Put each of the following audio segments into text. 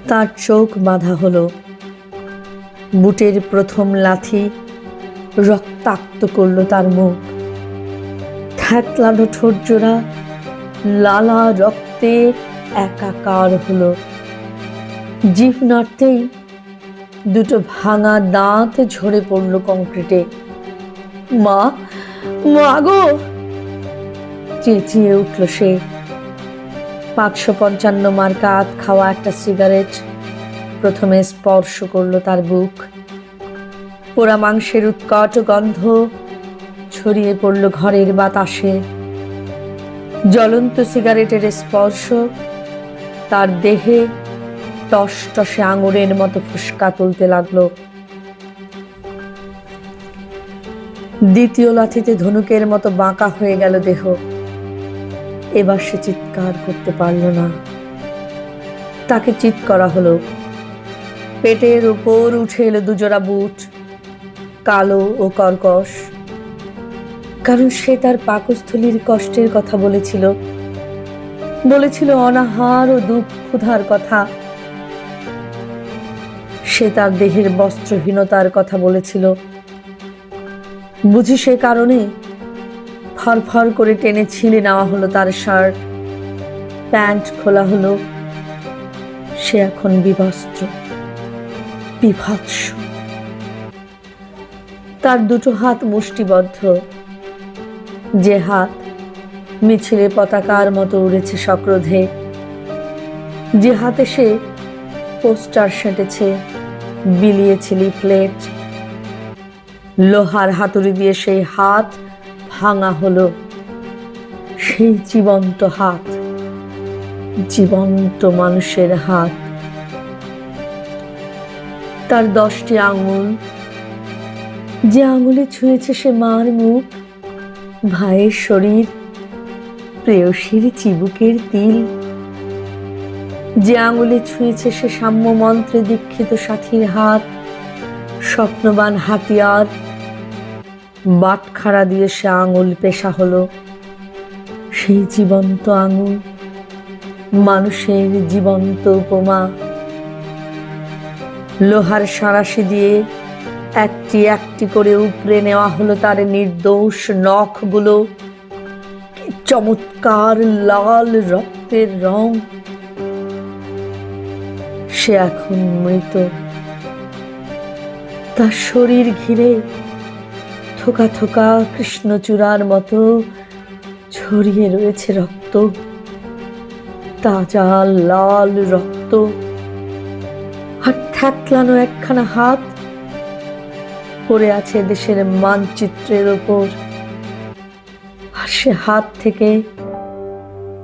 তার চোখ বাঁধা হলো। বুটের প্রথম লাথি রক্তাক্ত করল তার মুখ। থ্যাতলানো ঠোঁট জোড়া লালা রক্তে একাকার হলো। জিভ নাড়তেই দুটো ভাঙা দাঁত ঝরে পড়ল কংক্রিটে। মা, মা গো! চেঁচিয়ে উঠল সে। 555 মার্কা আধ খাওয়া একটা সিগারেট প্রথমে স্পর্শ করল তার বুক। পোড়া মাংসের উৎকট গন্ধ ছড়িয়ে পড়ল ঘরের বাতাসে। জ্বলন্ত সিগারেটের স্পর্শ তার দেহে টসটসে আঙুরের মতো ফুসকা তুলতে লাগলো। দ্বিতীয় লাথিতে ধনুকের মতো বাঁকা হয়ে গেল দেহ। এবার সে চিৎকার করতে পারল না। তাকে চিৎ করা হলো। পেটের উপর উঠে এলো দুজোড়া বুট, কালো ও কর্কশ। কারণ সে তার পাকস্থলীর কষ্টের কথা বলেছিল, বলেছিল অনাহার ও দুঃখ ক্ষুধার কথা। সে তার দেহের বস্ত্রহীনতার কথা বলেছিল। বুঝি সে কারণে ফরফর করে টেনে ছিঁড়ে নেওয়া হলো তার শার্ট, প্যান্ট খোলা হলো। সে এখন বিবস্ত্র, বিভৎস। তার দুটো হাত মুষ্টিবদ্ধ, যে হাত মিছিলে পতাকার মতো উড়েছে সক্রোধে, যে হাতে সে পোস্টার সেঁটেছে, বিলিয়েছে লিফলেট। লোহার হাতুড়ি দিয়ে সেই হাত ভাঙা হলো। সেই জীবন্ত হাত, জীবন্ত মানুষের হাত। তার 10টি আঙুল, যে আঙুলে ছুঁয়েছে সে মার মুখ, ভাইয়ের শরীর, প্রেয়সীর চিবুকের তিল। যে আঙুলে ছুঁয়েছে সে সাম্য মন্ত্রে দীক্ষিত সাথীর হাত, স্বপ্নবান হাতিয়ার। বাটখারা দিয়ে সে আঙুল পেশা হলো। সেই জীবন্ত আঙুল, মানুষের জীবন্ত উপমা। লোহার সাঁড়াশি দিয়ে একটি একটি করে উপড়ে নেওয়া হলো তার নির্দোষ নখগুলো। কি চমৎকার লাল রক্তের রং! সে এখন মৃত। তার শরীর ঘিরে থোকা থোকা কৃষ্ণচূড়ার মতো ছড়িয়ে রয়েছে রক্ত, তাজা লাল রক্ত। আর থ্যাতলানো একখানা হাত পড়ে আছে দেশের মানচিত্রের ওপর। আর সে হাত থেকে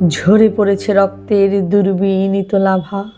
ঝরে পড়েছে রক্তের দুর্বিনীত লাভা।